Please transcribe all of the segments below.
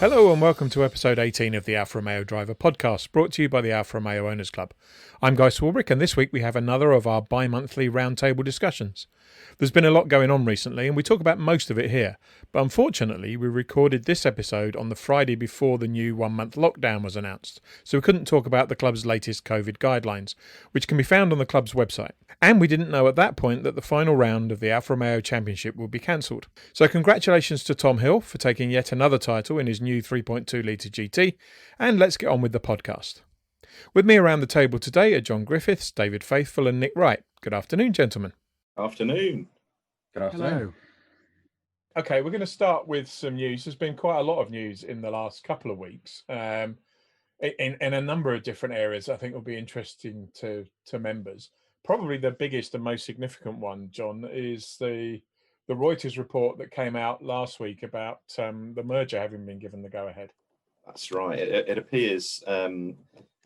Hello and welcome to episode 18 of the Alfa Romeo Driver Podcast, brought to you by the Alfa Romeo Owners Club. I'm Guy Swarbrick, and this week we have another of our bi-monthly roundtable discussions. There's been a lot going on recently, and we talk about most of it here, but unfortunately we recorded this episode on the Friday before the new one-month lockdown was announced, so we couldn't talk about the club's latest COVID guidelines, which can be found on the club's website. And we didn't know at that point that the final round of the Alfa Romeo Championship would be cancelled. So congratulations to Tom Hill for taking yet another title in his new 3.2 litre GT, and let's get on with the podcast. With me around the table today are John Griffiths, David Faithful and Nick Wright. Good afternoon, gentlemen. Afternoon. Good afternoon. Hello. Okay, we're going to start with some news. There's been quite a lot of news in the last couple of weeks in a number of different areas I think will be interesting to members. Probably the biggest and most significant one, John, is the Reuters report that came out last week about the merger having been given the go-ahead. That's right. It appears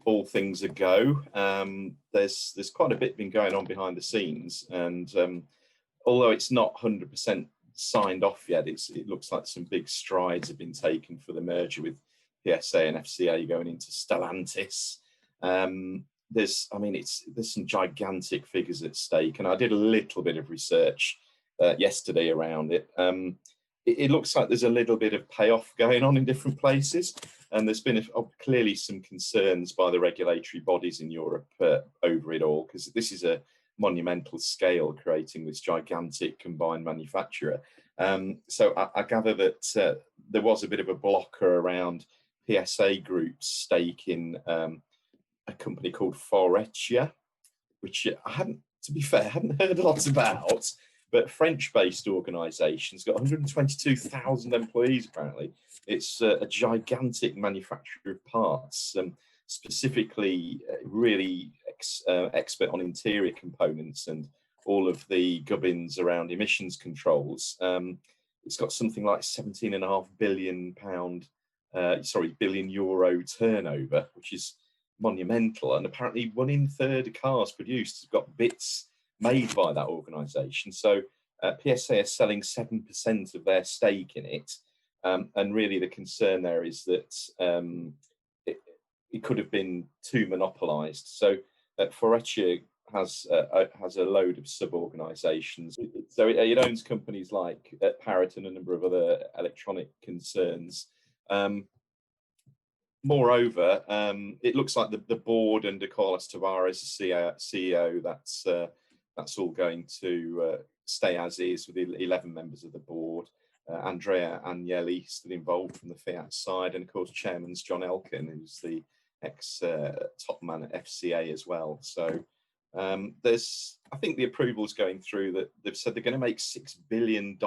all things a go. There's quite a bit been going on behind the scenes, and although it's not 100% signed off yet, it looks like some big strides have been taken for the merger with PSA and FCA going into Stellantis. There's some gigantic figures at stake, and I did a little bit of research yesterday around it. It looks like there's a little bit of payoff going on in different places, and there's been clearly some concerns by the regulatory bodies in Europe over it all, because this is a monumental scale creating this gigantic combined manufacturer. So I gather that there was a bit of a blocker around PSA Group's stake in a company called Faurecia, which I hadn't heard a lot about. But French-based organisation's got 122,000 employees, apparently. It's a gigantic manufacturer of parts, specifically really expert on interior components and all of the gubbins around emissions controls. It's got something like £17.5 billion euro turnover, which is monumental. And apparently 1 in 3 of cars produced has got bits made by that organisation. So PSA is selling 7% of their stake in it, and really the concern there is that it could have been too monopolised. So Faurecia has a load of sub-organisations. So it owns companies like Parrot and a number of other electronic concerns. Moreover, it looks like the board under Carlos Tavares, the CEO, that's all going to stay as is with 11 members of the board. Andrea Agnelli still involved from the Fiat side, and of course Chairman's John Elkann, who's the ex-top man at FCA as well. So I think the approval's going through that they've said they're going to make $6 billion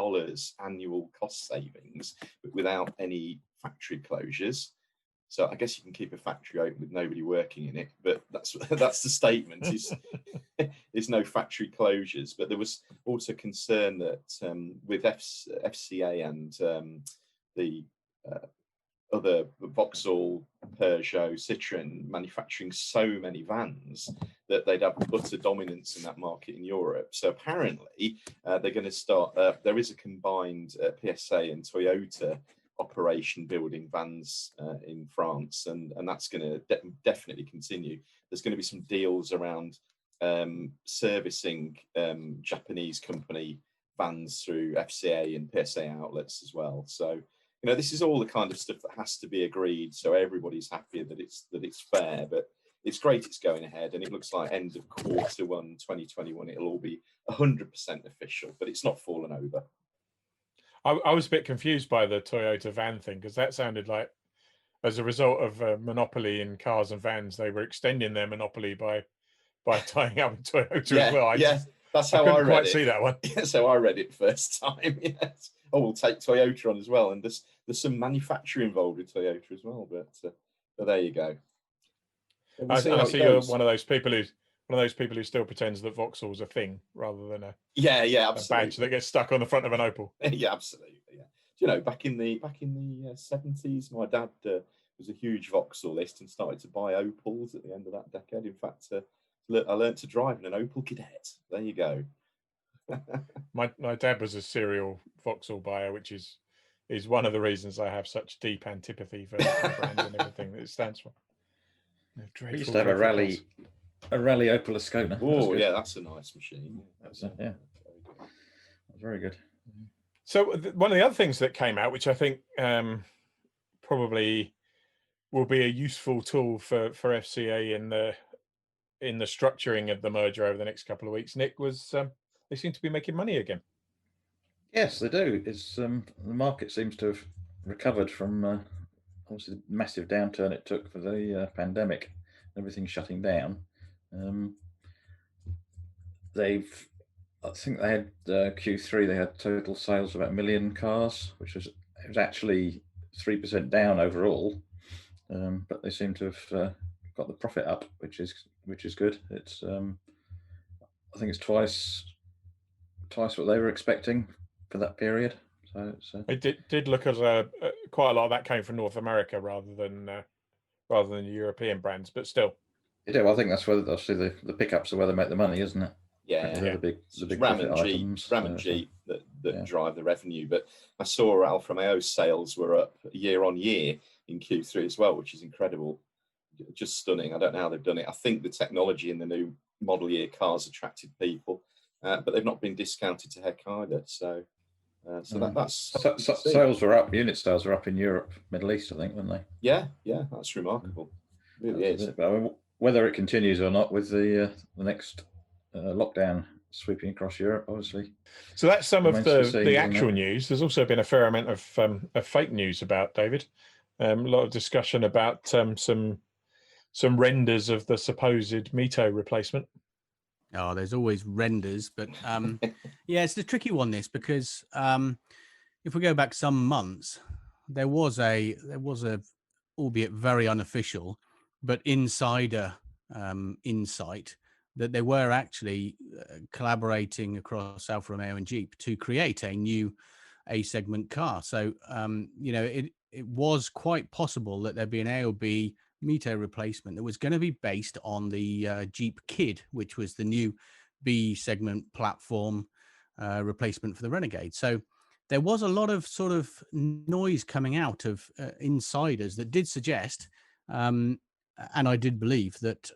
annual cost savings, but without any factory closures. So I guess you can keep a factory open with nobody working in it, but that's the statement. Is no factory closures. But there was also concern that with FCA and the other Vauxhall, Peugeot, Citroën manufacturing so many vans that they'd have utter dominance in that market in Europe. So apparently they're going to start. There is a combined PSA and Toyota operation building vans in France, and that's going to definitely continue. There's going to be some deals around servicing Japanese company vans through FCA and PSA outlets as well. So this is all the kind of stuff that has to be agreed, so everybody's happy that it's fair. But it's great it's going ahead, and it looks like end of Q1 2021 it'll all be 100% official, but it's not fallen over. I was a bit confused by the Toyota van thing, because that sounded like, as a result of a monopoly in cars and vans, they were extending their monopoly by tying up with Toyota as well. That's how I read quite it. See that one. Yeah, so I read it first time. Yes. Oh, we'll take Toyota on as well, and there's some manufacturing involved with Toyota as well. But there you go. I see you're one of those people who still pretends that Vauxhall's a thing rather than a badge that gets stuck on the front of an Opel. Yeah, absolutely. Yeah. Back in the 70s, my dad was a huge Vauxhallist and started to buy Opels at the end of that decade. In fact, I learned to drive in an Opel Kadett. There you go. My dad was a serial Vauxhall buyer, which is is one of the reasons I have such deep antipathy for the brand and everything that it stands for. We used to have a rally Opel Ascona. Oh, yeah, that's a nice machine. That's very good. So one of the other things that came out, which I think probably will be a useful tool for FCA in the structuring of the merger over the next couple of weeks, Nick, was they seem to be making money again. Yes, they do. It's the market seems to have recovered from obviously the massive downturn it took for the pandemic, everything shutting down. I think they had Q3. They had total sales of about 1 million cars, which was actually 3% down overall. But they seem to have got the profit up, which is good. It's I think it's twice what they were expecting for that period. So it did look as quite a lot of that came from North America rather than the European brands, but still. I think that's where obviously the pickups are where they make the money, isn't it? Yeah, they're the big Ram profit and Jeep, items. Ram and Jeep that drive the revenue. But I saw Alfa Romeo sales were up year on year in Q3 as well, which is incredible, just stunning. I don't know how they've done it. I think the technology in the new model year cars attracted people, but they've not been discounted to heck either. So that's sales were up. Unit sales were up in Europe, Middle East, I think, weren't they? Yeah, that's remarkable. It really is. But I mean, whether it continues or not with the next lockdown sweeping across Europe, obviously. So that's some of the actual news. There's also been a fair amount of fake news about, David. A lot of discussion about some renders of the supposed MiTo replacement. Oh, there's always renders, but yeah, it's the tricky one, this, because if we go back some months, there was a albeit very unofficial but insider insight that they were actually collaborating across Alfa Romeo and Jeep to create a new A-segment car. So it was quite possible that there'd be an A or B MiTo replacement that was going to be based on the Jeep Kid, which was the new B segment platform replacement for the Renegade. So there was a lot of sort of noise coming out of insiders that did suggest, and I did believe that,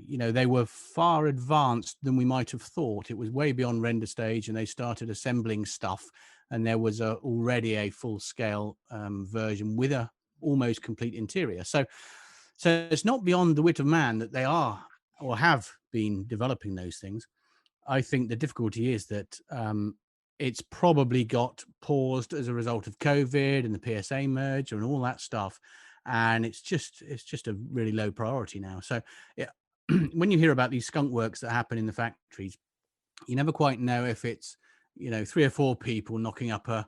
they were far advanced than we might have thought. It was way beyond render stage, and they started assembling stuff, and there was already a full-scale version with a almost complete interior. So it's not beyond the wit of man that they are or have been developing those things. I think the difficulty is that it's probably got paused as a result of COVID and the PSA merger and all that stuff, and it's just a really low priority now. So when you hear about these skunk works that happen in the factories, you never quite know if it's 3 or 4 people knocking up a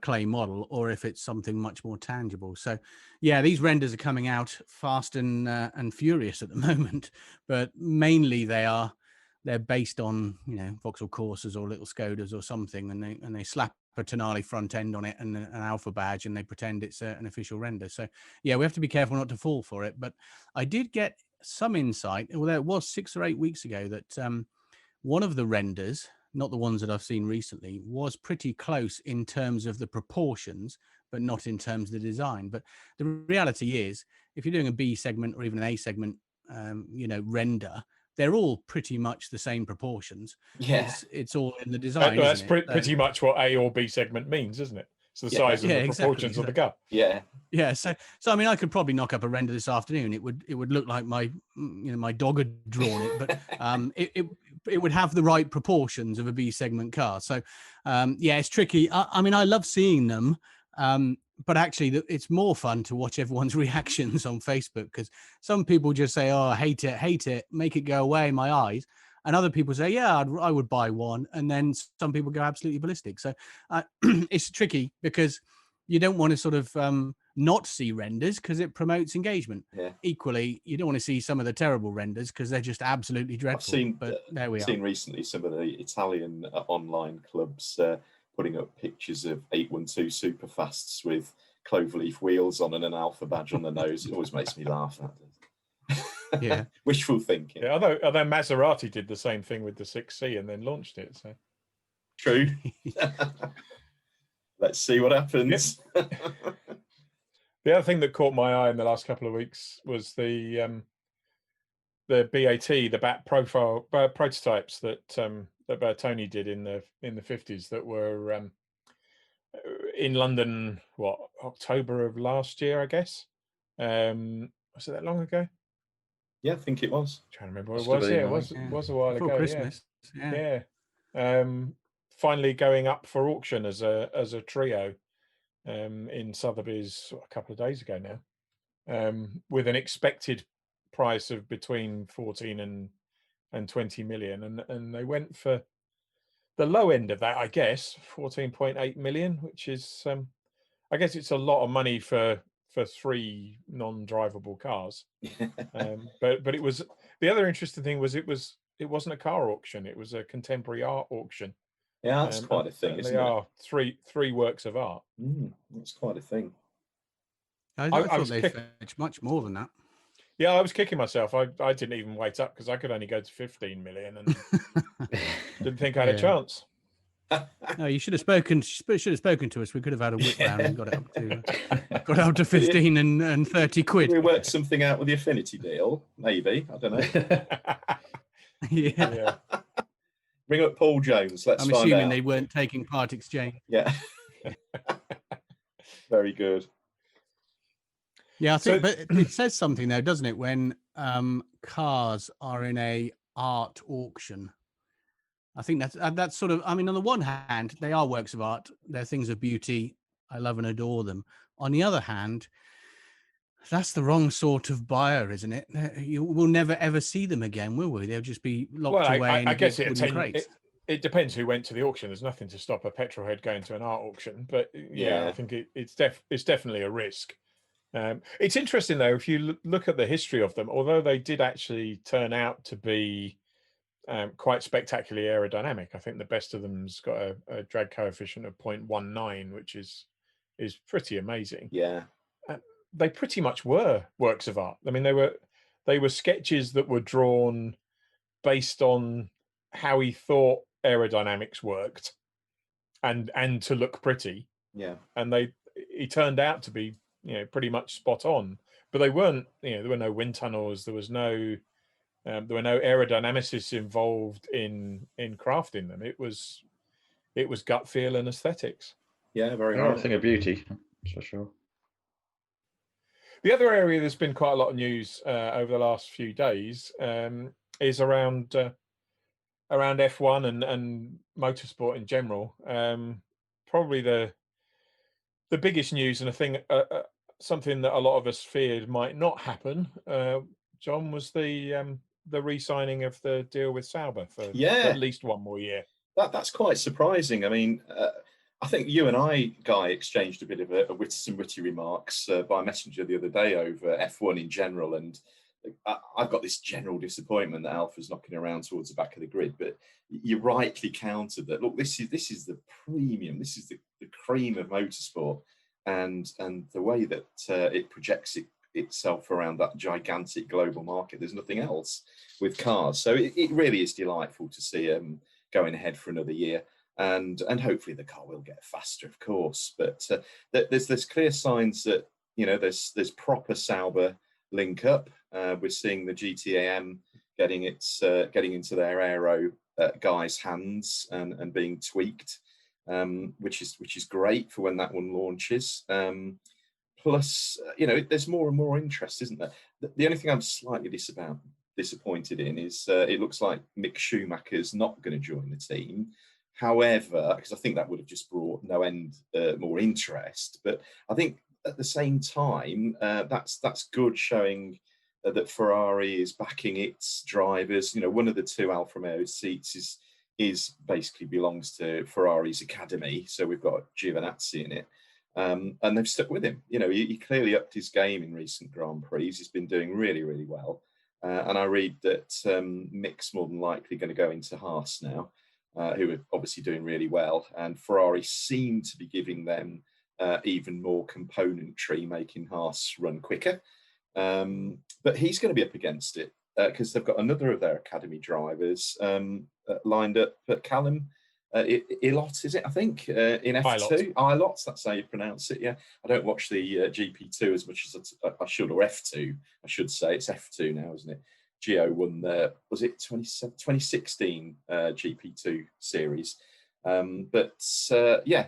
clay model, or if it's something much more tangible. So yeah, these renders are coming out fast and furious at the moment, but mainly they're based on Vauxhall Corsas or little Skodas or something, and they slap a Tonale front end on it and an Alfa badge, and they pretend it's an official render. So yeah, we have to be careful not to fall for it. But I did get some insight, although it was 6 or 8 weeks ago, that one of the renders, not the ones that I've seen recently, was pretty close in terms of the proportions, but not in terms of the design. But the reality is, if you're doing a B segment or even an A segment, render, they're all pretty much the same proportions. Yeah, it's all in the design. That's pretty much what A or B segment means, isn't it? It's the size and the proportions of the car. Yeah. So I mean, I could probably knock up a render this afternoon. It would look like my dog had drawn it, but it would have the right proportions of a B segment car. So yeah, it's tricky. I mean, I love seeing them, but actually it's more fun to watch everyone's reactions on Facebook, because some people just say, "Oh, I hate it, make it go away, my eyes." And other people say, "Yeah, I would buy one." And then some people go absolutely ballistic. So it's tricky, because you don't want to sort of not see renders, because it promotes engagement. Yeah. Equally, you don't want to see some of the terrible renders, because they're just absolutely dreadful. I've seen recently some of the Italian online clubs putting up pictures of 812 Superfasts with cloverleaf wheels on and an Alfa badge on the nose. It always makes me laugh. Yeah. Wishful thinking. Yeah, although Maserati did the same thing with the 6C and then launched it. So true. Let's see what happens. The other thing that caught my eye in the last couple of weeks was the BAT, the BAT profile prototypes that Bertoni did in the 50s that were in London. What, October of last year, I guess. Was it that long ago? Yeah, I think it was. I'm trying to remember what it was. Yeah, it was a while Before ago. Christmas. Yeah. Finally going up for auction as a trio in Sotheby's a couple of days ago now, with an expected price of between 14 and 20 million, and they went for the low end of that, I guess, 14.8 million, which is I guess it's a lot of money for 3 non-drivable cars. But it was, the other interesting thing was it wasn't a car auction, it was a contemporary art auction. Yeah, that's quite a thing, isn't it? They are three works of art. That's quite a thing. I thought they fetched much more than that. Yeah, I was kicking myself. I didn't even wait up because I could only go to 15 million and didn't think I had a chance. No, you should have spoken. Should have spoken to us. We could have had a whip round and got it up to 15 and 30 quid. We worked something out with the Affinity Deal, maybe. I don't know. Yeah. Bring up Paul Jones. Let's find out. I'm assuming they weren't taking part exchange. Yeah. Very good. Yeah, I think, but it says something though, doesn't it? When cars are in a art auction, I think that's sort of. I mean, on the one hand, they are works of art; they're things of beauty. I love and adore them. On the other hand, that's the wrong sort of buyer, isn't it? You will never ever see them again, will we? They'll just be locked away. I guess it depends who went to the auction. There's nothing to stop a petrol head going to an art auction, but yeah. I think it's definitely a risk. It's interesting though, if you look at the history of them, although they did actually turn out to be quite spectacularly aerodynamic. I think the best of them's got a drag coefficient of 0.19, which is pretty amazing. Yeah, they pretty much were works of art. I mean, they were sketches that were drawn based on how he thought aerodynamics worked, and to look pretty. Yeah, and he turned out to be pretty much spot on. But they weren't. There were no wind tunnels. There were no aerodynamicists involved in crafting them. It was gut feel and aesthetics. Yeah, very right. A thing of beauty, for sure. The other area there's been quite a lot of news over the last few days is around F1 and motorsport in general. Probably the biggest news, and a thing, something that a lot of us feared might not happen, John, was the re-signing of the deal with Sauber for at least one more year. That's quite surprising. I mean, I think you and I, Guy, exchanged a bit of some witty remarks by messenger the other day over F1 in general, and I've got this general disappointment that Alfa's knocking around towards the back of the grid. But you rightly countered that. Look, this is the premium. This is the cream of motorsport, and the way that it projects itself around that gigantic global market. There's nothing else with cars, so it really is delightful to see going ahead for another year. And hopefully the car will get faster, of course. But there's clear signs that there's proper Sauber link up. We're seeing the GTAM getting into their aero guys' hands and being tweaked, which is great for when that one launches. Plus, there's more and more interest, isn't there? The only thing I'm slightly disappointed in is it looks like Mick Schumacher's not going to join the team. However, because I think that would have just brought no end more interest. But I think at the same time, that's good, showing that Ferrari is backing its drivers. One of the 2 Alfa Romeo seats is basically belongs to Ferrari's academy. So we've got Giovinazzi in it. And they've stuck with him. He clearly upped his game in recent Grand Prix. He's been doing really, really well. And I read that Mick's more than likely going to go into Haas now, who are obviously doing really well. And Ferrari seem to be giving them even more componentry, making Haas run quicker. But he's going to be up against it because they've got another of their academy drivers lined up. But Callum Ilott, is it? I think in F2. Ilott, that's how you pronounce it. Yeah, I don't watch the GP2 as much as I should, or F2, I should say. It's F2 now, isn't it? Gio won the, was it 2016 GP2 series? But yeah,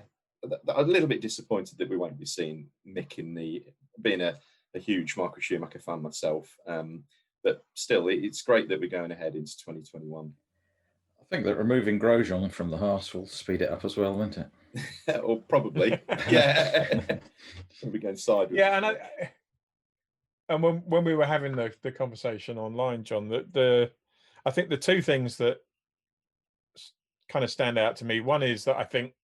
a little bit disappointed that we won't be seeing Mick being a huge Michael Schumacher fan myself. But still, it's great that we're going ahead into 2021. I think that removing Grosjean from the Haas will speed it up as well, won't it? Or probably, yeah. We're going sideways. Yeah, and when we were having the conversation online, John, I think the two things that kind of stand out to me. One is that I think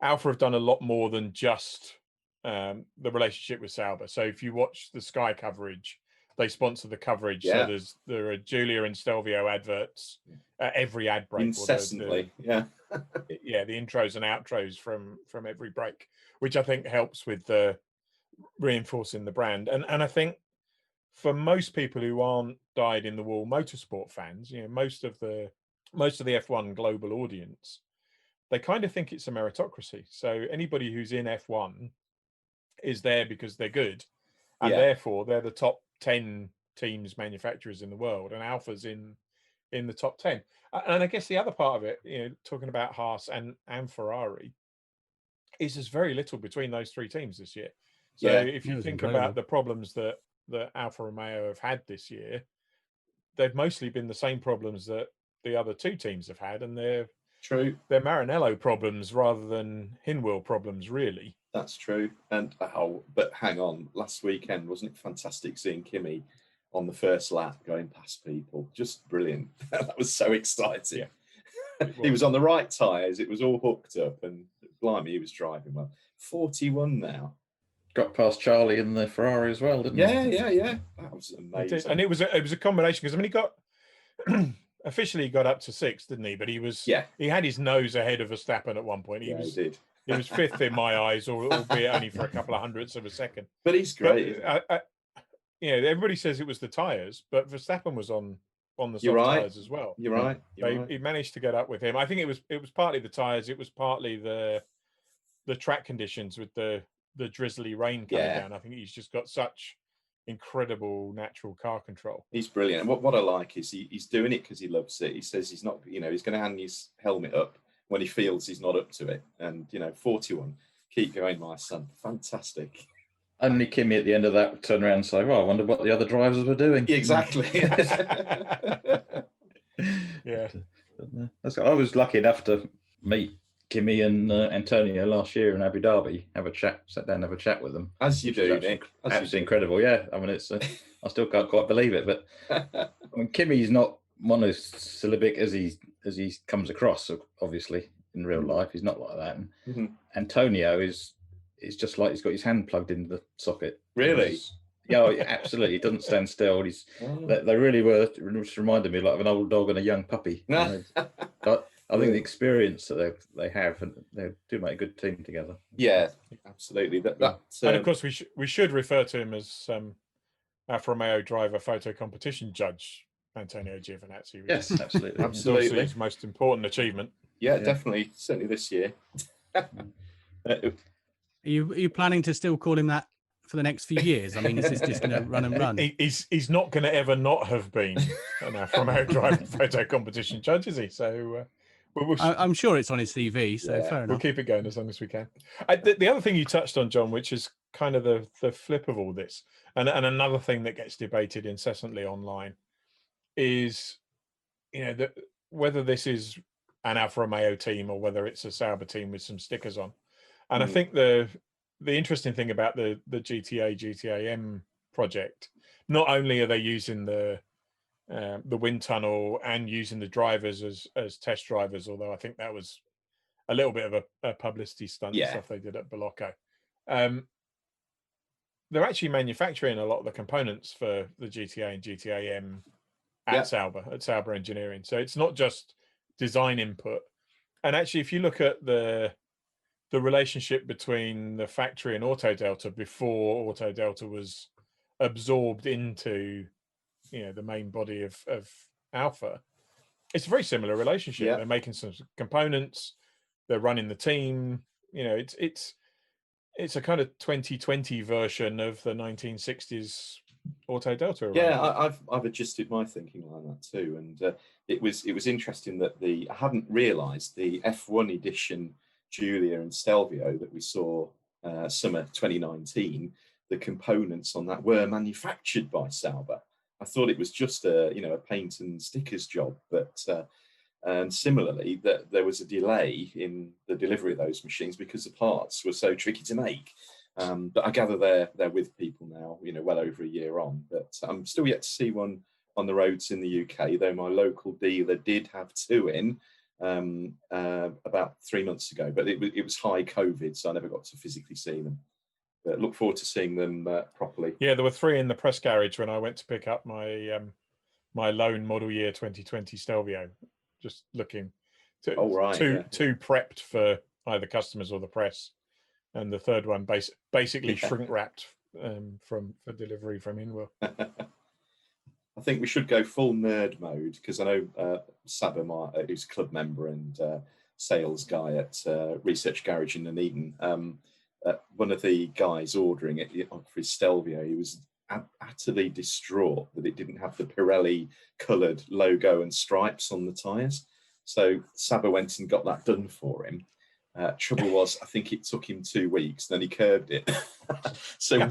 Alfa have done a lot more than just the relationship with Sauber. So if you watch the Sky coverage, they sponsor the coverage. Yeah. So there are Julia and Stelvio adverts at every ad break. Incessantly, yeah. Yeah, the intros and outros from every break, which I think helps with the reinforcing the brand. And I think for most people who aren't dyed in the wool motorsport fans, most of the F1 global audience, they kind of think it's a meritocracy. So anybody who's in F1 is there because they're good, and therefore they're the top 10 teams manufacturers in the world, and Alfa's in the top 10. And I guess the other part of it, talking about Haas and Ferrari, is there's very little between those three teams this year. So if you think about the problems that Alfa Romeo have had this year, they've mostly been the same problems that the other two teams have had, and they're Maranello problems rather than Hinwil problems, really. That's true. And but hang on, last weekend wasn't it fantastic seeing Kimi on the first lap going past people? Just brilliant. That was so exciting. Yeah. He was on the right tyres. It was all hooked up, and blimey, he was driving well. 41 now. Got past Charlie in the Ferrari as well, didn't he? Yeah. That was amazing. And it was a combination, because I mean, he got officially got up to 6th, didn't he? But he had his nose ahead of Verstappen at one point. He did. He was 5th in my eyes, albeit only for a couple of hundredths of a second. But he's great. But, everybody says it was the tyres, but Verstappen was on the soft tyres as well. You're right. He managed to get up with him. I think it was partly the tyres. It was partly the track conditions with the drizzly rain coming down. I think he's just got such incredible natural car control. He's brilliant. And what I like is he's doing it because he loves it. He says he's not, he's going to hang his helmet up when he feels he's not up to it. And 41, keep going, my son. Fantastic. Only Kimi at the end of that turned around and say, "Well, I wonder what the other drivers were doing." Exactly. Yeah. I was lucky enough to meet Kimi and Antonio last year in Abu Dhabi. Sat down and have a chat with them. As you do, Nick. Absolutely incredible. Yeah, I mean, it's I still can't quite believe it. But I mean, Kimi's not monosyllabic as he comes across. Obviously, in real life, he's not like that. And Antonio is just like he's got his hand plugged into the socket. Really? Yeah, absolutely. He doesn't stand still. They really were. It just reminded me like of an old dog and a young puppy. But I think the experience that they have, and they do make a good team together. Yeah, absolutely. And of course, we should refer to him as Alfa Romeo driver photo competition judge Antonio Giovinazzi. Yes, absolutely. Absolutely. His most important achievement. Yeah, definitely. Certainly this year. Are you planning to still call him that for the next few years? I mean, is this just going to run and run? He's not going to ever not have been an Alfa Romeo driver photo competition judge, is he? So I'm sure it's on his CV, so fair enough. We'll keep it going as long as we can. The other thing you touched on, John, which is kind of the flip of all this, and another thing that gets debated incessantly online, is whether this is an Alfa Romeo team or whether it's a Sauber team with some stickers on. And I think the interesting thing about the GTAM project, not only are they using the wind tunnel and using the drivers as test drivers, although I think that was a little bit of a publicity stunt stuff they did at Bolocco. They're actually manufacturing a lot of the components for the GTA and GTAM at Sauber Engineering. So it's not just design input. And actually, if you look at the relationship between the factory and Auto Delta before Auto Delta was absorbed into the main body of Alfa, it's a very similar relationship. They're making some components, they're running the team. You know, it's a kind of 2020 version of the 1960s Auto Delta Yeah, arrangement. I've adjusted my thinking like that too, and it was interesting that I hadn't realised the F1 edition Giulia and Stelvio that we saw summer 2019. The components on that were manufactured by Sauber. I thought it was just a paint and stickers job, but and similarly that there was a delay in the delivery of those machines because the parts were so tricky to make. But I gather they're with people now, well over a year on. But I'm still yet to see one on the roads in the UK, though my local dealer did have two in about 3 months ago. But it was high COVID, so I never got to physically see them. But look forward to seeing them properly. Yeah, there were three in the press garage when I went to pick up my my loan model year 2020 Stelvio. Just looking, two prepped for either customers or the press, and the third one basically shrink wrapped for delivery from Inwell. I think we should go full nerd mode because I know Sabah, who's a club member and sales guy at Research Garage in Nuneaton, one of the guys ordering it for his Stelvio, he was utterly distraught that it didn't have the Pirelli coloured logo and stripes on the tyres. So Sabah went and got that done for him. Trouble was, I think it took him 2 weeks, then he curbed it. So,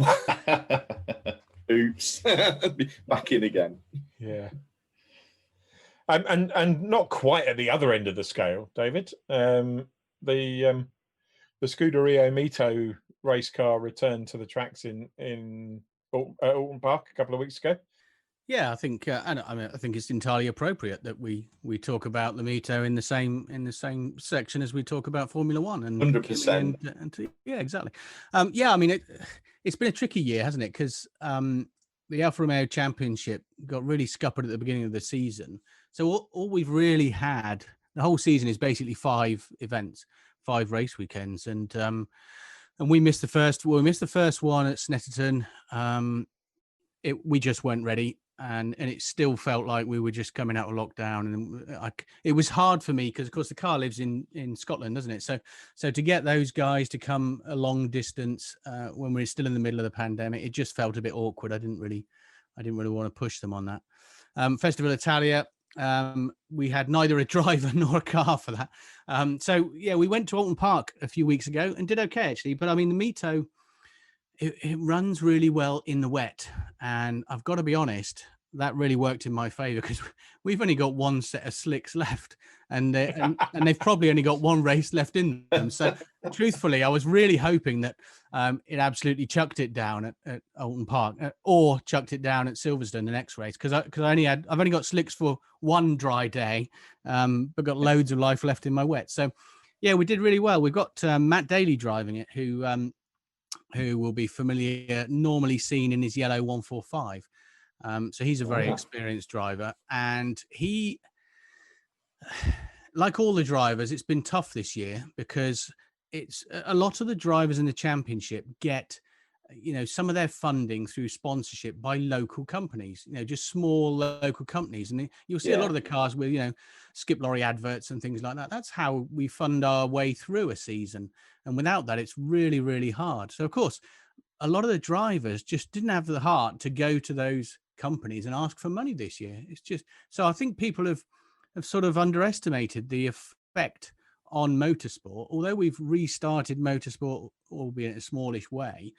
oops, back in again. Yeah. And not quite at the other end of the scale, David. The Scuderia MiTo race car returned to the tracks in Alton Park a couple of weeks ago. Yeah, I think, and I mean, I think it's entirely appropriate that we talk about the MiTo in the same section as we talk about Formula One. And 100%. Yeah, exactly. Yeah, I mean, it's been a tricky year, hasn't it? Because the Alfa Romeo Championship got really scuppered at the beginning of the season. So all we've really had the whole season is basically 5 events, 5 race weekends, and we missed the first. Well, we missed the first one at Snetterton. We just weren't ready. And it still felt like we were just coming out of lockdown, and it was hard for me because, of course, the car lives in Scotland, doesn't it? So to get those guys to come a long distance when we're still in the middle of the pandemic, it just felt a bit awkward. I didn't really want to push them on that. Festival Italia, we had neither a driver nor a car for that. So yeah, we went to Alton Park a few weeks ago and did okay actually. But I mean, the MiTo, it runs really well in the wet, and I've got to be honest, that really worked in my favor because we've only got one set of slicks left, and they've probably only got one race left in them. So truthfully, I was really hoping that it absolutely chucked it down at Alton Park or chucked it down at Silverstone the next race because I've only got slicks for one dry day, but got loads of life left in my wet. So yeah, we did really well. We've got Matt Daly driving it, who will be familiar, normally seen in his yellow 145. So he's a very experienced driver, and he, like all the drivers, it's been tough this year because it's a lot of the drivers in the championship get, some of their funding through sponsorship by local companies, just small local companies. And you'll see a lot of the cars with, skip lorry adverts and things like that. That's how we fund our way through a season. And without that, it's really, really hard. So, of course, a lot of the drivers just didn't have the heart to go to those companies and ask for money this year. It's just, so I think people have sort of underestimated the effect on motorsport. Although we've restarted motorsport, albeit in a smallish way,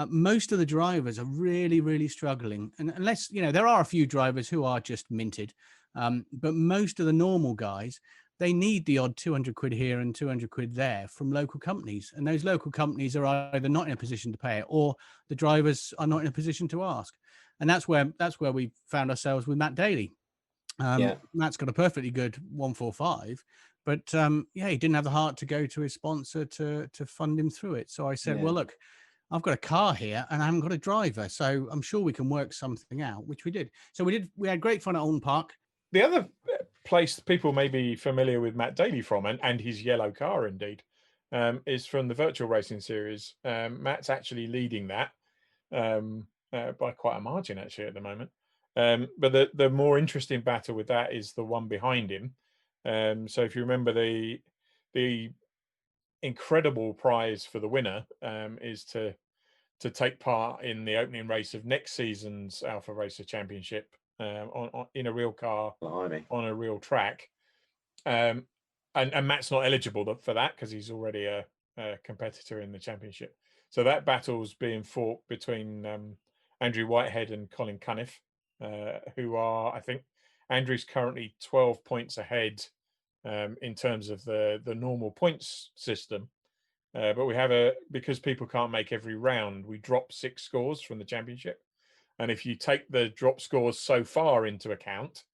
most of the drivers are really, really struggling. And unless, there are a few drivers who are just minted, but most of the normal guys, they need the odd 200 quid here and 200 quid there from local companies. And those local companies are either not in a position to pay it, or the drivers are not in a position to ask. And that's where we found ourselves with Matt Daly. Matt's got a perfectly good 145, but he didn't have the heart to go to his sponsor to fund him through it. So I said, well, look, I've got a car here and I haven't got a driver, so I'm sure we can work something out, which we did. So we had great fun at Alton Park. The other place people may be familiar with Matt Daly from, and his yellow car indeed, is from the virtual racing series. Matt's actually leading that by quite a margin actually at the moment. But the more interesting battle with that is the one behind him. So if you remember the incredible prize for the winner is to take part in the opening race of next season's Alfa Racer Championship in a real car on a real track. And Matt's not eligible for that because he's already a competitor in the championship. So that battle's being fought between Andrew Whitehead and Colin Cunniff, who are, I think, Andrew's currently 12 points ahead in terms of the normal points system. But we have because people can't make every round, we drop 6 scores from the championship. And if you take the drop scores so far into account,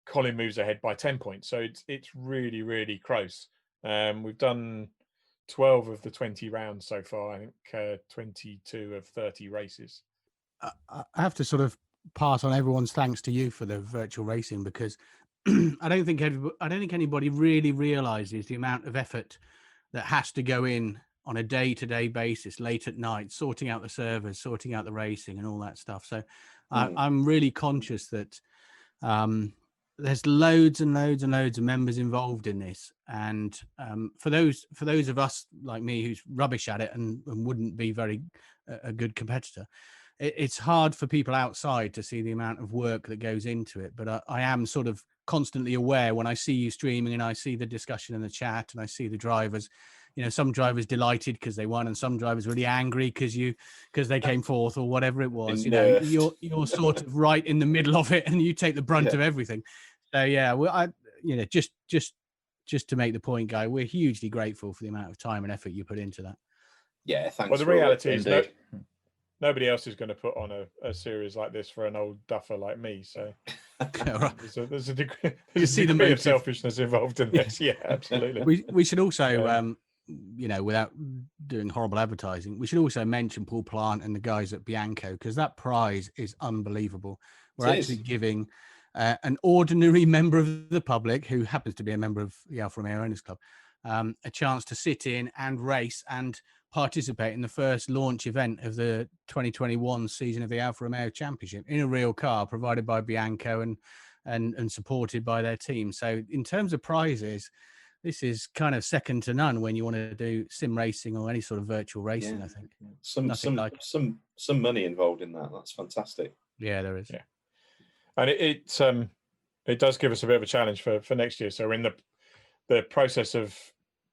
Colin moves ahead by 10 points. So it's really, really close. We've done 12 of the 20 rounds so far. I think 22 of 30 races. I have to sort of pass on everyone's thanks to you for the virtual racing, because I don't think anybody really realizes the amount of effort that has to go in on a day-to-day basis, late at night, sorting out the servers, sorting out the racing and all that stuff. So I'm really conscious that there's loads and loads and loads of members involved in this. And for those of us like me who's rubbish at it and wouldn't be a good competitor, it's hard for people outside to see the amount of work that goes into it. But I am sort of constantly aware when I see you streaming and I see the discussion in the chat and I see the drivers, some drivers delighted because they won and some drivers really angry because they came fourth or whatever it was. You're sort of right in the middle of it and you take the brunt of everything. So yeah, well, just to make the point, Guy, we're hugely grateful for the amount of time and effort you put into that. Yeah, thanks. Well, the reality is nobody else is going to put on a series like this for an old duffer like me. So there's a degree of selfishness involved in this. Yeah, absolutely. We should also, without doing horrible advertising, we should also mention Paul Plant and the guys at Bianco, because that prize is unbelievable. We're actually giving an ordinary member of the public who happens to be a member of the Alfa Romeo Owners Club a chance to sit in and race and participate in the first launch event of the 2021 season of the Alfa Romeo Championship in a real car provided by Bianco and supported by their team. So in terms of prizes, this is kind of second to none when you want to do sim racing or any sort of virtual racing. I think some money involved in that. That's fantastic. Yeah, there is. Yeah, and it does give us a bit of a challenge for next year. So we're in the process of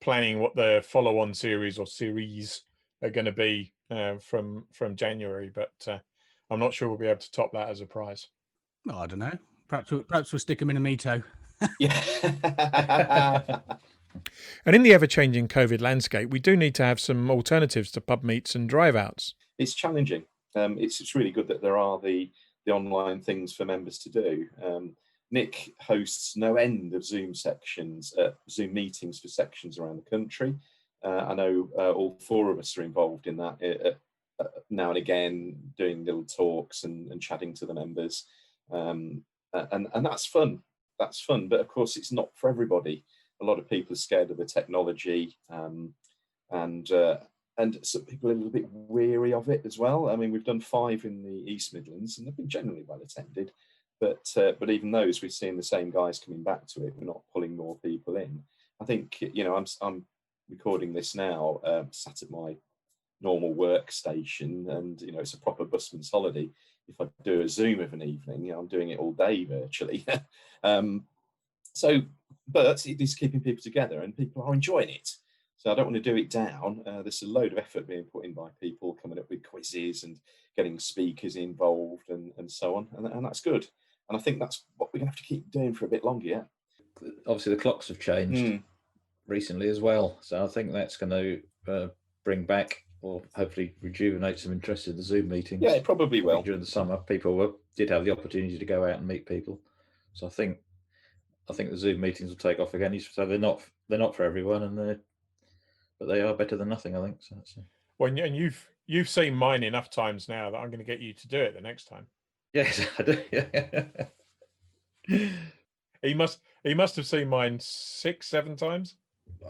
planning what the follow-on series or series are going to be from January, but I'm not sure we'll be able to top that as a prize. Oh, I don't know. Perhaps we'll stick them in a MiTo. Yeah. And in the ever-changing COVID landscape, we do need to have some alternatives to pub meets and drive-outs. It's challenging. It's really good that there are the online things for members to do. Nick hosts no end of Zoom meetings for sections around the country. I know all 4 of us are involved in that now and again, doing little talks and chatting to the members. And that's fun. That's fun. But of course, it's not for everybody. A lot of people are scared of the technology and some people are a little bit weary of it as well. I mean, we've done 5 in the East Midlands and they've been generally well attended. But even those, we're seeing the same guys coming back to it. We're not pulling more people in. I think, I'm recording this now, sat at my normal workstation, and it's a proper busman's holiday. If I do a Zoom of an evening, I'm doing it all day virtually. But it's keeping people together, and people are enjoying it. So I don't want to do it down. There's a load of effort being put in by people coming up with quizzes and getting speakers involved and so on, and that's good. And I think that's what we're going to have to keep doing for a bit longer, yeah. Obviously, the clocks have changed recently as well. So I think that's going to bring back or hopefully rejuvenate some interest in the Zoom meetings. Yeah, it probably will. During the summer, people did have the opportunity to go out and meet people. So I think the Zoom meetings will take off again. So they're not for everyone, but they are better than nothing, I think. So that's Well, and you've seen mine enough times now that I'm going to get you to do it the next time. Yes, I do. Yeah. He must have seen mine 6-7 times.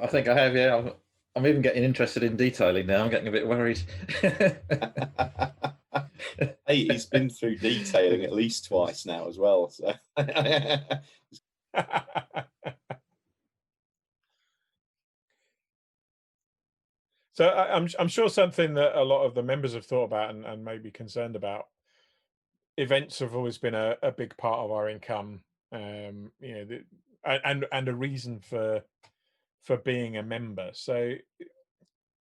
I think I have. Yeah, I'm even getting interested in detailing now. I'm getting a bit worried. Hey, he's been through detailing at least twice now as well. So. So I'm sure something that a lot of the members have thought about and may be concerned about. Events have always been a big part of our income, and a reason for being a member. So,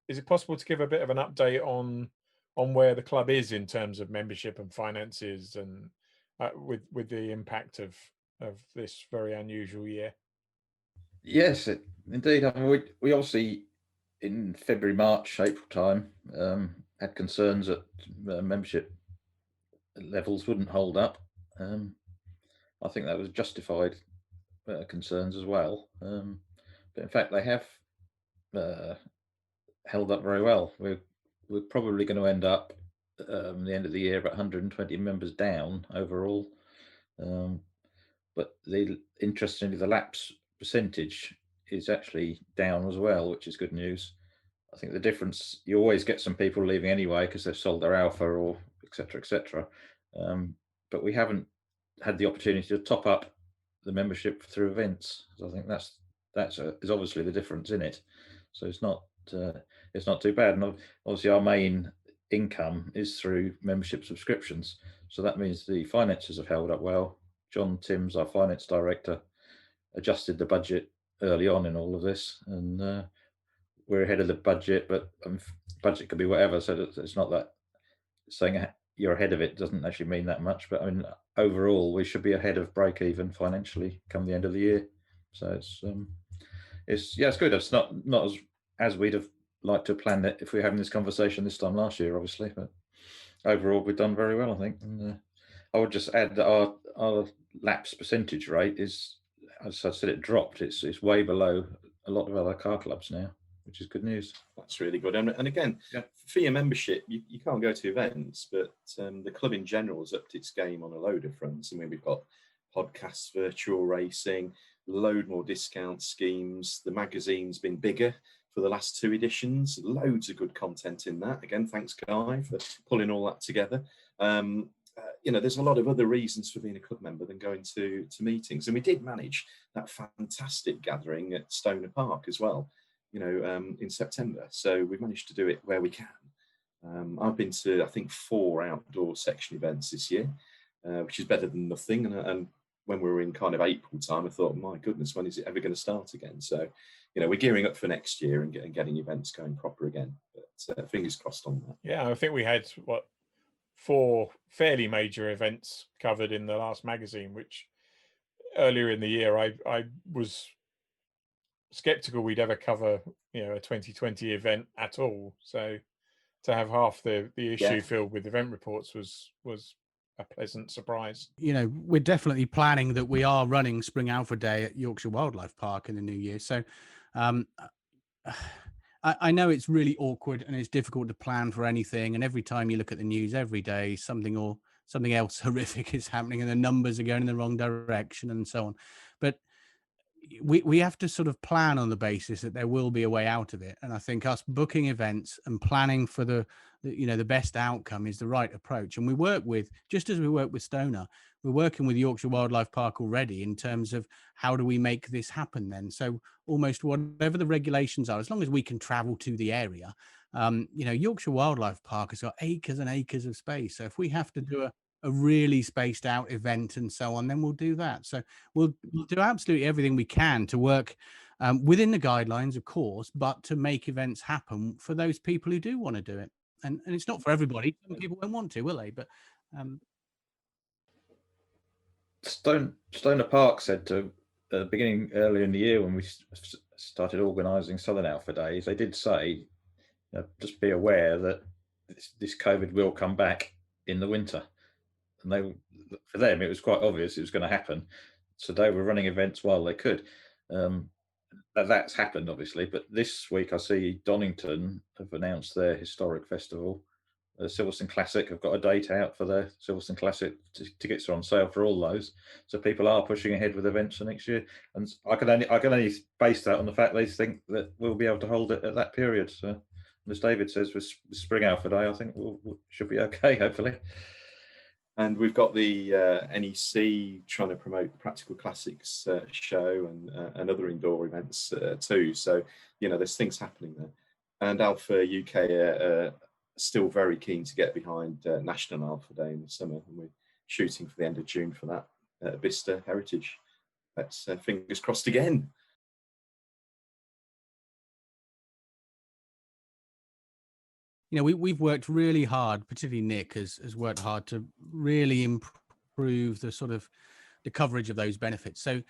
is it possible to give a bit of an update on where the club is in terms of membership and finances, and with the impact of this very unusual year? Yes, indeed. I mean, we obviously in February, March, April time had concerns that membership levels wouldn't hold up. I think that was justified concerns as well. But in fact, they have held up very well. We're probably going to end up the end of the year at 120 members down overall. But interestingly, the lapse percentage is actually down as well, which is good news. I think the difference, you always get some people leaving anyway because they've sold their Alfa or etc. etc. But we haven't had the opportunity to top up the membership through events. So I think that's is obviously the difference in it. So it's not too bad. And obviously our main income is through membership subscriptions. So that means the finances have held up well. John Timms, our finance director, adjusted the budget early on in all of this, and we're ahead of the budget. But budget could be whatever, so it's not that saying you're ahead of it doesn't actually mean that much. But I mean, overall, we should be ahead of break even financially come the end of the year. So it's good. It's not as we'd have liked to have planned it if we were having this conversation this time last year, obviously. But overall, we've done very well, I think. And I would just add that our lapse percentage rate is, as I said, it dropped. It's way below a lot of other car clubs now, which is good news. That's really good. And again, for your membership, you can't go to events, but the club in general has upped its game on a load of fronts. I mean, we've got podcasts, virtual racing, load more discount schemes. The magazine's been bigger for the last 2 editions. Loads of good content in that. Again, thanks, Guy, for pulling all that together. There's a lot of other reasons for being a club member than going to meetings. And we did manage that fantastic gathering at Stoner Park as well, in September. So we've managed to do it where we can. I've been to, I think, 4 outdoor section events this year, which is better than nothing. And when we were in kind of April time, I thought, my goodness, when is it ever going to start again? So, we're gearing up for next year and getting events going proper again. But fingers crossed on that. Yeah, I think we had 4 fairly major events covered in the last magazine, which earlier in the year I was skeptical we'd ever cover a 2020 event at all. So to have half the issue filled with event reports was a pleasant surprise. We're definitely planning that we are running Spring Alpha Day at Yorkshire Wildlife Park in the new year. So I know it's really awkward and it's difficult to plan for anything. And every time you look at the news every day, something else horrific is happening and the numbers are going in the wrong direction and so on. But we have to sort of plan on the basis that there will be a way out of it. And I think us booking events and planning for the best outcome is the right approach. And we work with, just as we work with Stoner, we're working with Yorkshire Wildlife Park already in terms of how do we make this happen then. So almost whatever the regulations are, as long as we can travel to the area, Yorkshire Wildlife Park has got acres and acres of space. So if we have to do a really spaced out event and so on, then we'll do that. So we'll do absolutely everything we can to work within the guidelines, of course, but to make events happen for those people who do want to do it. And it's not for everybody. Some people won't want to, will they? But Stoner Park said to the beginning earlier in the year when we started organising Southern Alpha Days, they did say, just be aware that this COVID will come back in the winter. And for them, it was quite obvious it was going to happen. So they were running events while they could. That's happened, obviously. But this week, I see Donington have announced their historic festival. Silverstone Classic have got a date out for their Silverstone Classic. Tickets are on sale for all those. So people are pushing ahead with events for next year. And I can only base that on the fact they think that we'll be able to hold it at that period. So as David says, with Spring Alpha Day, I think we should be okay, hopefully. And we've got the NEC trying to promote the Practical Classics show and other indoor events too. So, there's things happening there. and Alfa UK are still very keen to get behind National Alfa Day in the summer, and we're shooting for the end of June for that at Bicester Heritage. Let's fingers crossed again. We've worked really hard, particularly Nick has worked hard to really improve the sort of the coverage of those benefits. So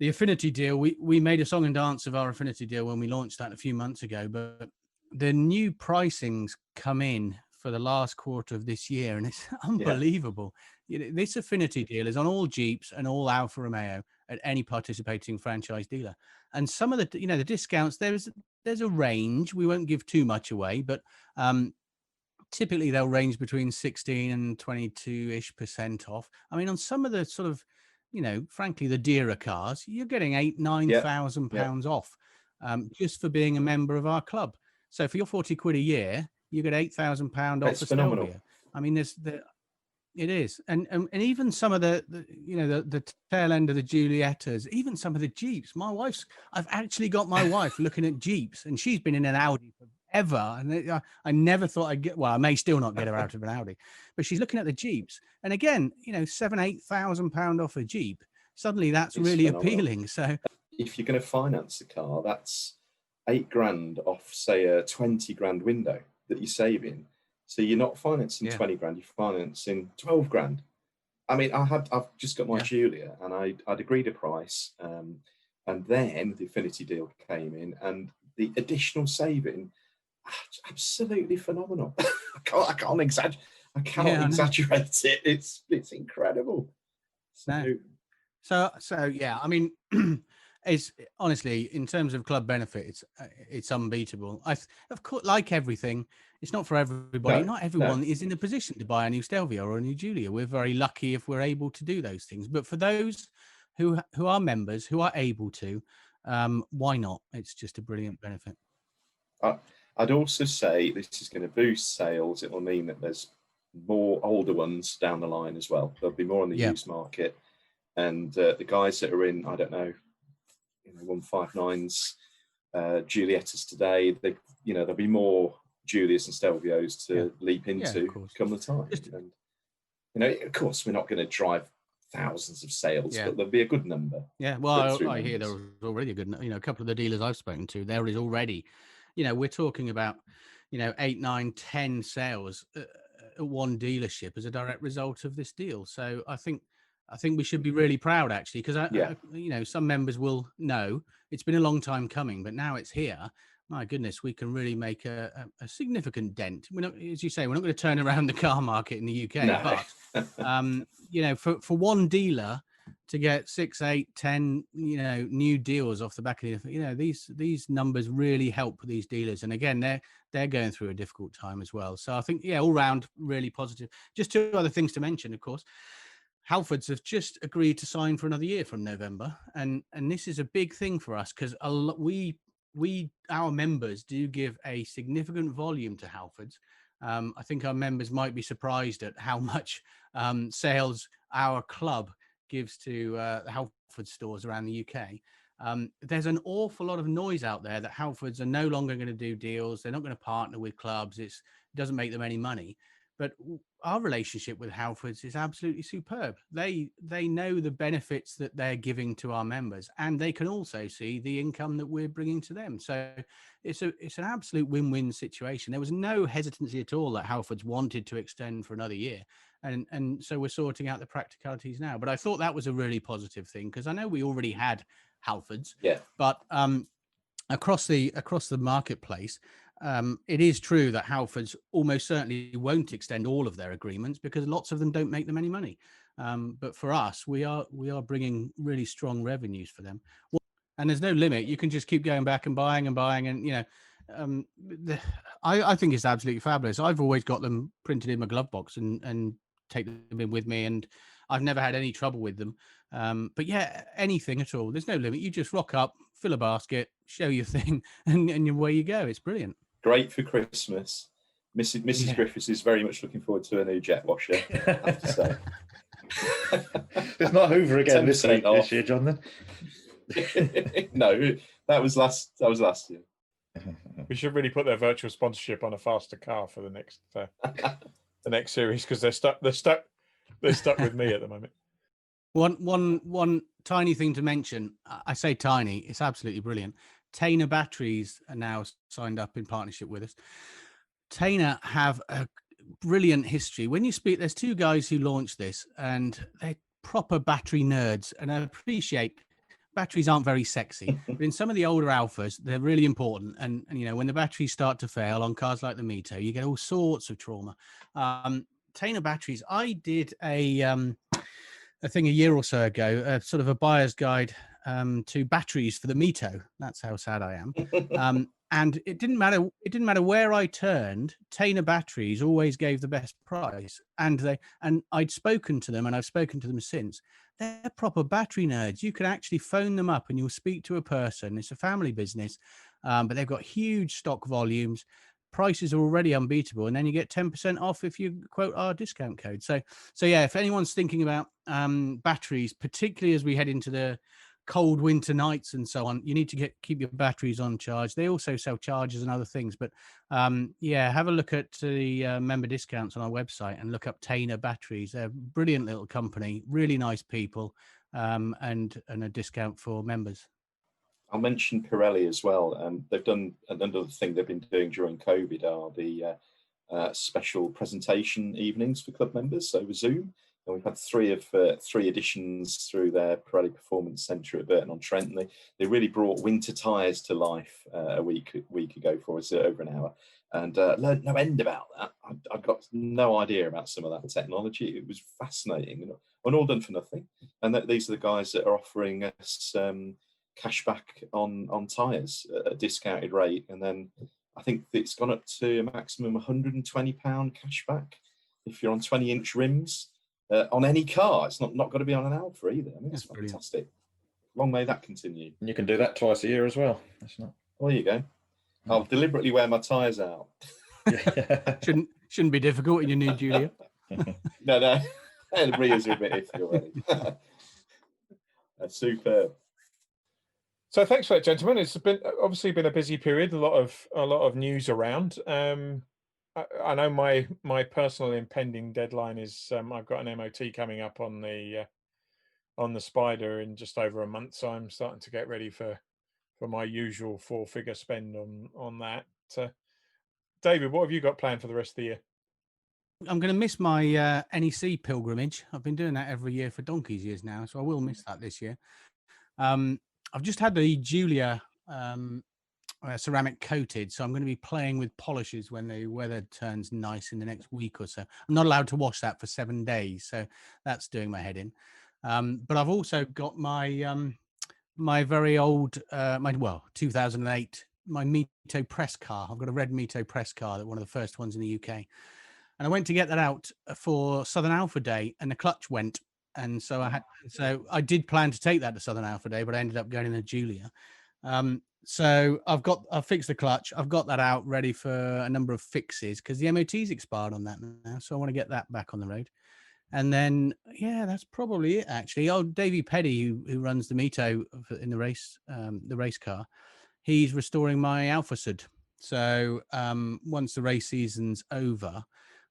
the Affinity Deal, we made a song and dance of our Affinity Deal when we launched that a few months ago, but the new pricings come in for the last quarter of this year, and it's unbelievable. This Affinity Deal is on all Jeeps and all Alfa Romeo at any participating franchise dealer. And some of the, the discounts, there's a range. We won't give too much away, but typically they'll range between 16 and 22-ish% off. I mean, on some of the sort of, frankly, the dearer cars, you're getting £9,000 off just for being a member of our club. So for your 40 quid a year, you get £8,000 off for Stelvio. I mean, it is. And even some of the tail end of the Giuliettas, even some of the Jeeps. I've actually got my wife looking at Jeeps, and she's been in an Audi forever. And I never thought I may still not get her out of an Audi, but she's looking at the Jeeps. And again, £7,000-8,000 off a Jeep. Suddenly that's really appealing. So if you're going to finance a car, that's £8,000 off, say, a 20 grand window that you're saving. So you're not financing 20 grand, you're financing 12 grand. I mean, I've just got my Giulia, and I'd agreed a price, and then the Affinity Deal came in, and the additional saving, absolutely phenomenal. I can't exaggerate. I cannot exaggerate it. It's incredible. So yeah, I mean, it's honestly, in terms of club benefit, it's unbeatable. Of course, like everything, it's not for everybody. Not everyone is in a position to buy a new Stelvio or a new Giulia. We're very lucky if we're able to do those things. But for those who are members, who are able to, why not? It's just a brilliant benefit. I'd also say this is going to boost sales. It will mean that there's more older ones down the line as well. There'll be more on the used market, and the guys that are in, I don't know, 159s, Giuliettas today, there'll be more Giulias and Stelvios to leap into come the time. And of course, we're not going to drive thousands of sales, but there'll be a good number. Yeah, well, I hear there's already a good, a couple of the dealers I've spoken to, there is already, we're talking about, 8, 9, 10 sales at one dealership as a direct result of this deal. So I think we should be really proud, actually, because some members will know it's been a long time coming, but now it's here. My goodness, we can really make a significant dent. We're not, as you say, we're not going to turn around the car market in the UK, but for one dealer to get 6, 8, 10, new deals off the back of these numbers really help these dealers. And again, they're going through a difficult time as well. So I think, all round really positive. Just two other things to mention, of course. Halfords have just agreed to sign for another year from November, and this is a big thing for us because our members do give a significant volume to Halfords. I think our members might be surprised at how much sales our club gives to the Halfords stores around the UK. There's an awful lot of noise out there that Halfords are no longer going to do deals. They're not going to partner with clubs. It doesn't make them any money. But our relationship with Halfords is absolutely superb. They know the benefits that they're giving to our members, and they can also see the income that we're bringing to them. So it's an absolute win-win situation. There was no hesitancy at all that Halfords wanted to extend for another year. And so we're sorting out the practicalities now. But I thought that was a really positive thing because I know we already had Halfords, but across the marketplace, it is true that Halfords almost certainly won't extend all of their agreements because lots of them don't make them any money. But for us, we are bringing really strong revenues for them. And there's no limit. You can just keep going back and buying. And, I think it's absolutely fabulous. I've always got them printed in my glove box and take them in with me. And I've never had any trouble with them. But anything at all. There's no limit. You just rock up, fill a basket, show your thing, and away you go. It's brilliant. Great for Christmas. Mrs. Griffiths is very much looking forward to a new jet washer, I have to say. It's not Hoover again this year, John, then? No, that was last year. We should really put their virtual sponsorship on a faster car for the next series, because they're stuck with me at the moment. One tiny thing to mention. I say tiny, it's absolutely brilliant. Tainer batteries are now signed up in partnership with us. Tainer have a brilliant history. When you speak, there's two guys who launched this, and they're proper battery nerds, and I appreciate batteries aren't very sexy, but in some of the older Alphas, they're really important. And when the batteries start to fail on cars like the MiTo, you get all sorts of trauma. Tainer batteries. I did a thing a year or so ago, sort of a buyer's guide to batteries for the MiTo. That's how sad I am. And it didn't matter. It didn't matter where I turned. Tainer batteries always gave the best price, and I'd spoken to them, and I've spoken to them since. They're proper battery nerds. You can actually phone them up, and you'll speak to a person. It's a family business, but they've got huge stock volumes. Prices are already unbeatable, and then you get 10% off if you quote our discount code. So yeah, if anyone's thinking about batteries, particularly as we head into the cold winter nights and so on, you need to keep your batteries on charge. They also sell chargers and other things, but yeah, have a look at the member discounts on our website and look up Tainer batteries. They're a brilliant little company, really nice people, and a discount for members. I'll mention Pirelli as well. They've done another thing they've been doing during COVID are the special presentation evenings for club members over Zoom. And we've had three editions through their Pirelli Performance Centre at Burton-on-Trent. And they really brought winter tyres to life a week ago for us, over an hour. And learned no end about that. I got no idea about some of that technology. It was fascinating and all done for nothing. And these are the guys that are offering us cash back on tyres at a discounted rate. And then I think it's gone up to a maximum £120 cash back if you're on 20-inch rims on any car. It's not got to be on an Alfa either. I mean, it's fantastic. Long may that continue. And you can do that twice a year as well. That's not. Well, there you go. I'll deliberately wear my tyres out. Shouldn't be difficult in your new Julia. No. The rears are a bit iffy already. Superb. So thanks for that, gentlemen. It's obviously been a busy period. A lot of news around. I know my personal impending deadline is I've got an MOT coming up on the Spider in just over a month, so I'm starting to get ready for my usual 4-figure spend on that. David, what have you got planned for the rest of the year? I'm going to miss my NEC pilgrimage. I've been doing that every year for donkey's years now, so I will miss that this year. I've just had the Julia ceramic coated, so I'm going to be playing with polishes when the weather turns nice in the next week or so. I'm not allowed to wash that for 7 days, so that's doing my head in. But I've also got my my very old 2008 my MiTo press car. I've got a red MiTo press car, that one of the first ones in the UK, and I went to get that out for Southern Alpha Day, and the clutch went. And so I did plan to take that to Southern Alpha Day, but I ended up going in a Julia. So I've fixed the clutch. I've got that out ready for a number of fixes because the MOT's expired on that now. So I want to get that back on the road. And then, yeah, that's probably it actually. Oh, Davey Petty, who runs the MiTo in the race car, he's restoring my Alfa Sud. So once the race season's over,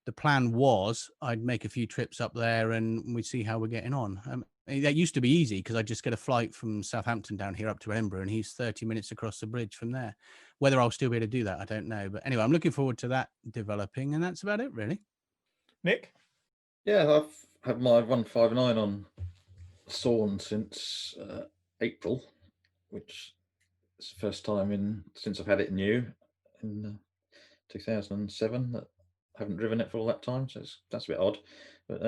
the plan was I'd make a few trips up there and we'd see how we're getting on. That used to be easy because I'd just get a flight from Southampton down here up to Edinburgh, and he's 30 minutes across the bridge from there. Whether I'll still be able to do that, I don't know. But anyway, I'm looking forward to that developing, and that's about it, really. Nick? Yeah, I've had my 159 on Sawn since April, which is the first time since I've had it new in 2007 that I haven't driven it for all that time, so that's a bit odd. But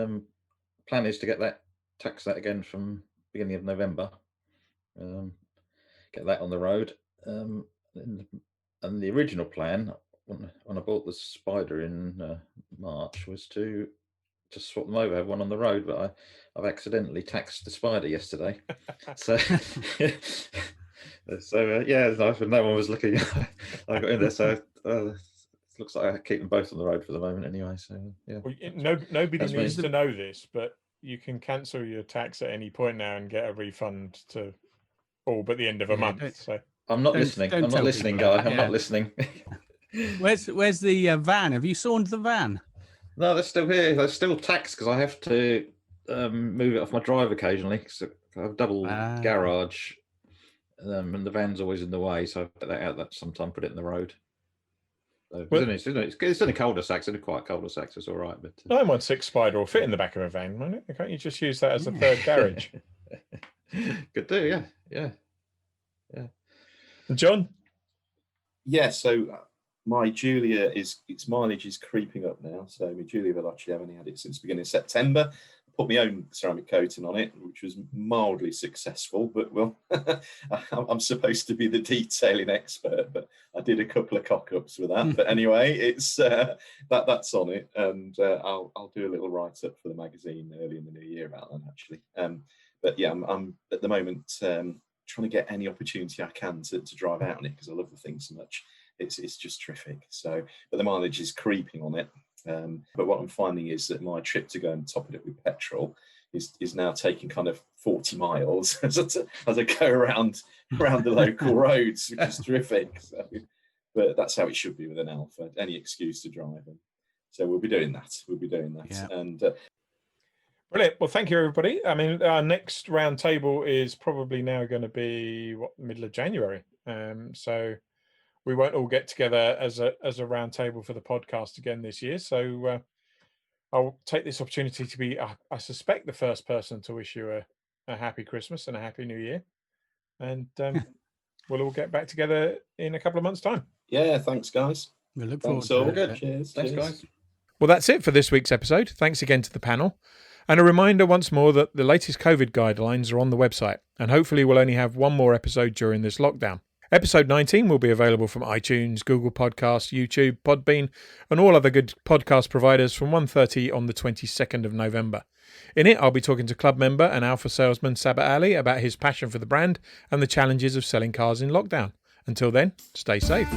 plan is to tax that again from beginning of November, get that on the road. And the original plan when I bought the Spider in March was to just swap them over, have one on the road, but I've accidentally taxed the Spider yesterday. So yeah, no one was looking. I got in there, so it looks like I keep them both on the road for the moment anyway. So yeah, well, nobody needs to know this, but you can cancel your tax at any point now and get a refund to all but the end of a month. So I'm not listening. I'm not listening, Guy. I'm not listening. Where's the van? Have you sawned the van? No, they're still here. They're still taxed because I have to move it off my drive occasionally. Because I have a double garage, and the van's always in the way. So I put that out that sometime, put it in the road. So it's in a cul-de-sac. It's in a quiet cul-de-sac. So it's all right. But 916 Spider will fit in the back of a van, won't it? Can't you just use that as a third garage? Could do, yeah. John? Yeah, so my Julia its mileage is creeping up now. So my Julia Veloci, I've only had it since the beginning of September. Put my own ceramic coating on it, which was mildly successful, but well, I'm supposed to be the detailing expert, but I did a couple of cock-ups with that. But anyway, it's that's on it, and I'll do a little write-up for the magazine early in the new year about that, actually. But yeah, I'm at the moment trying to get any opportunity I can to drive out on it because I love the thing so much. It's just terrific. So, but the mileage is creeping on it. But what I'm finding is that my trip to go and top it up with petrol is now taking kind of 40 miles as I go around the local roads, which is terrific. So, but that's how it should be with an Alfa. Any excuse to drive them. So we'll be doing that. Yeah. And brilliant. Well, thank you, everybody. I mean, our next roundtable is probably now going to be middle of January. So we won't all get together as a roundtable for the podcast again this year. So I'll take this opportunity to be, I suspect, the first person to wish you a happy Christmas and a happy New Year. And we'll all get back together in a couple of months' time. Yeah, thanks, guys. We look forward to it. Cheers. Thanks, guys. Well, that's it for this week's episode. Thanks again to the panel. And a reminder once more that the latest COVID guidelines are on the website, and hopefully we'll only have one more episode during this lockdown. Episode 19 will be available from iTunes, Google Podcasts, YouTube, Podbean, and all other good podcast providers from 1:30 on the 22nd of November. In it, I'll be talking to club member and Alfa salesman Sabat Ali about his passion for the brand and the challenges of selling cars in lockdown. Until then, stay safe.